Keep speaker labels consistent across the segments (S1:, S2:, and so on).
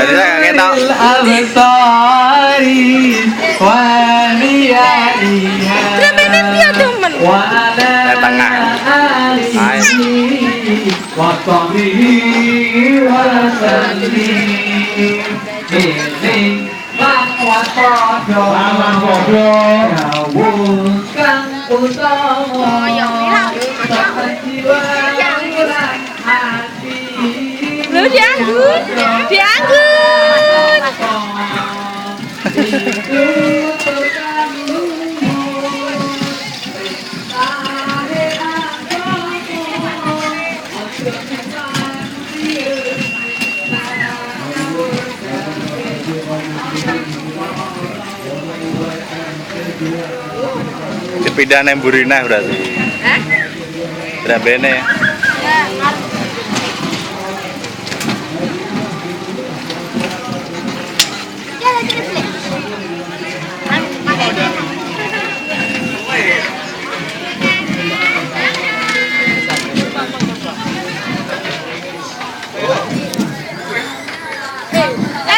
S1: Jadi saya nggak ketok. Tengah.
S2: Lu dianggut, dianggut.
S1: Dipindah nang Burina berarti.
S2: Hah?
S1: Drabene.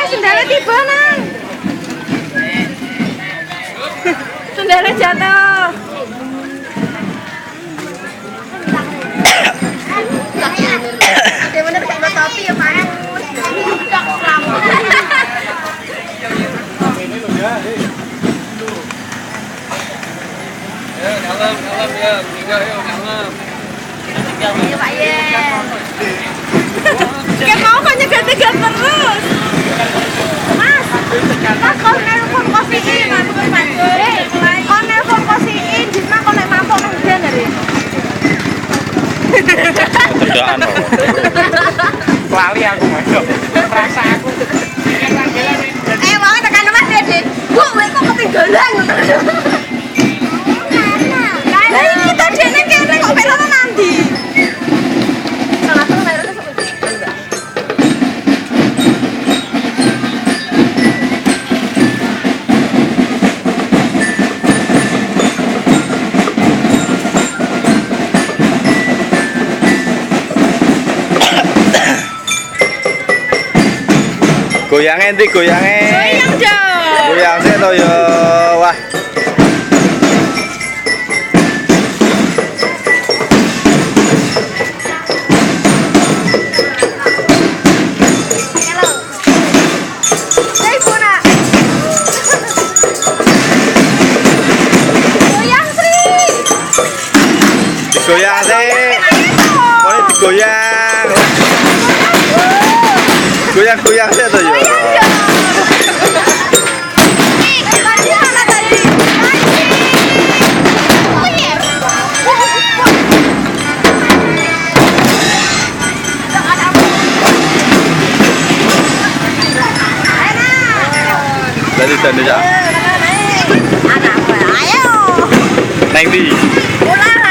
S2: Sendalnya tiba nang. Sendalnya jatuh. Gimana pakai topi ya Pak?
S3: Dalam ya, tiga yuk dalam.
S2: Iya Pak ya. Kayak mau kan nyegat-nyegat terus. Mas, kau nelfon kosiin, kau nelfon kosiin, Jisma kau naik mampu nang dia dari.
S1: Kerjaan loh.
S3: Lali aku masuk. Rasa aku.
S2: Mau tekan Mas Dede. Bu, kok ketinggalan. Lah iki to jene kene kok pelono nandi. Salah tuh mereka seperti enggak.
S1: Goyangnya nanti goyangnya.
S2: Goyang dong.
S1: Goyang sih toh yo. Wah. Goyang sih. Boleh digoyang. Goyang-goyang sih toh yo. Dari sana aja.
S2: Anak ayo.
S1: Naik di.
S2: Ulang,